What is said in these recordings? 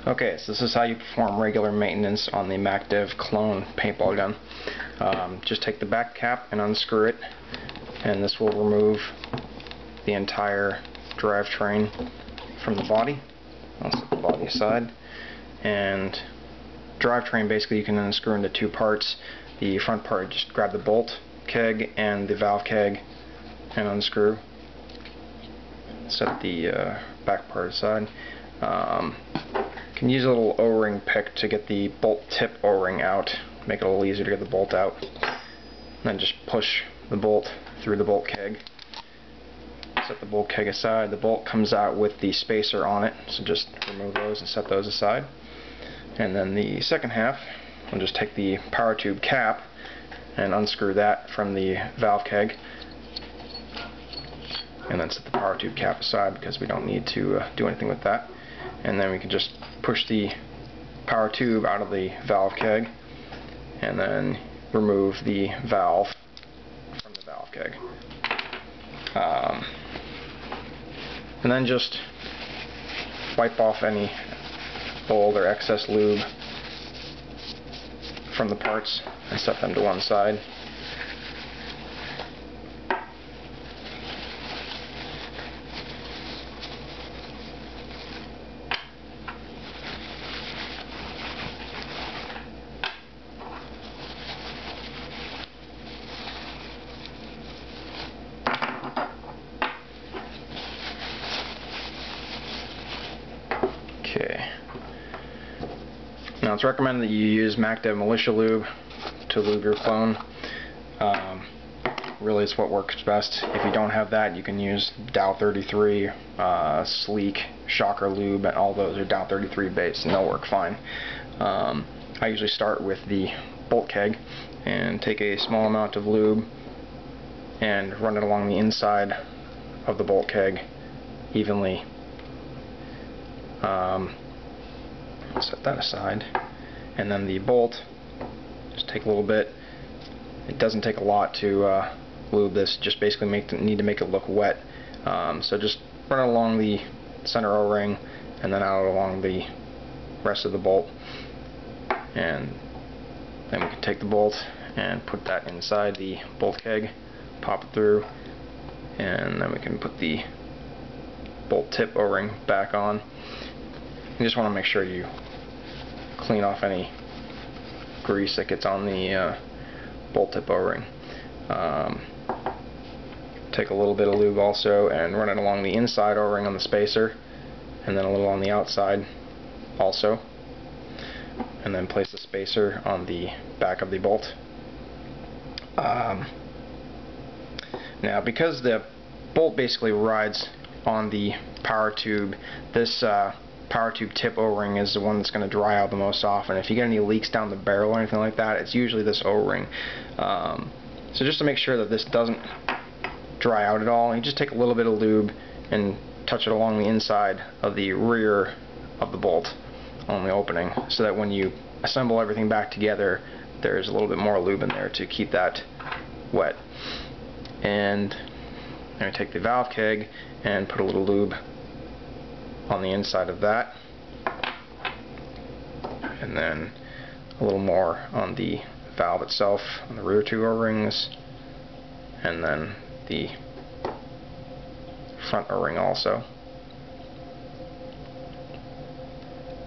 Okay, so this is how you perform regular maintenance on the MacDev Clone paintball gun. Just take the back cap and unscrew it, and this will remove the entire drivetrain from the body. I'll set the body aside. And drivetrain, basically you can unscrew into two parts. The front part, just grab the bolt keg and the valve keg and unscrew. Set the back part aside. You can use a little O-ring pick to get the bolt tip O-ring out, make it a little easier to get the bolt out. And then just push the bolt through the bolt keg. Set the bolt keg aside. The bolt comes out with the spacer on it, so just remove those and set those aside. And then the second half, we'll just take the power tube cap and unscrew that from the valve keg, and then set the power tube cap aside because we don't need to do anything with that. And then we can just push the power tube out of the valve keg and then remove the valve from the valve keg. And then just wipe off any old or excess lube from the parts and set them to one side. Okay. Now it's recommended that you use MacDev Militia Lube to lube your clone. Really, it's what works best. If you don't have that, you can use Dow 33, Sleek, Shocker Lube, and all those are Dow 33 based, and they'll work fine. I usually start with the bolt keg and take a small amount of lube and run it along the inside of the bolt keg evenly. Set that aside, and then the bolt, just take a little bit. It doesn't take a lot to lube this, just basically need to make it look wet. So just run it along the center O-ring and then out along the rest of the bolt, and then we can take the bolt and put that inside the bolt keg, pop it through, and then we can put the bolt tip O-ring back on. You just want to make sure you clean off any grease that gets on the bolt tip O-ring. Take a little bit of lube also and run it along the inside O-ring on the spacer, and then a little on the outside also, and then place the spacer on the back of the bolt. Now, because the bolt basically rides on the power tube, this power tube tip O-ring is the one that's going to dry out the most often. If you get any leaks down the barrel or anything like that, it's usually this O-ring. So just to make sure that this doesn't dry out at all, you just take a little bit of lube and touch it along the inside of the rear of the bolt on the opening, so that when you assemble everything back together, there's a little bit more lube in there to keep that wet. And then we take the valve keg and put a little lube on the inside of that, and then a little more on the valve itself, on the rear two O-rings, and then the front O-ring also.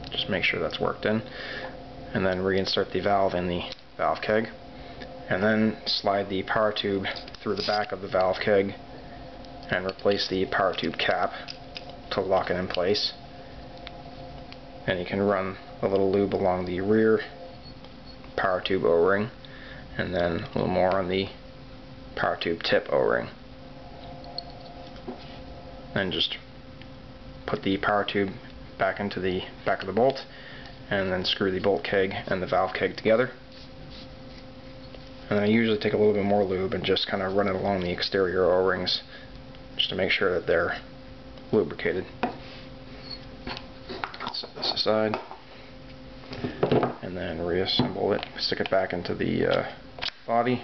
Just make sure that's worked in, and then reinsert the valve in the valve keg, and then slide the power tube through the back of the valve keg and replace the power tube cap to lock it in place. And you can run a little lube along the rear power tube O-ring, and then a little more on the power tube tip O-ring. Then just put the power tube back into the back of the bolt, and then screw the bolt keg and the valve keg together. And I usually take a little bit more lube and just kind of run it along the exterior O-rings just to make sure that they're lubricated. Set this aside, and then reassemble it, stick it back into the body,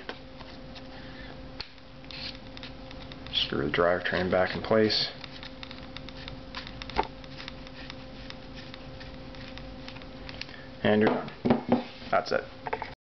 screw the drivetrain back in place, and you're done. That's it.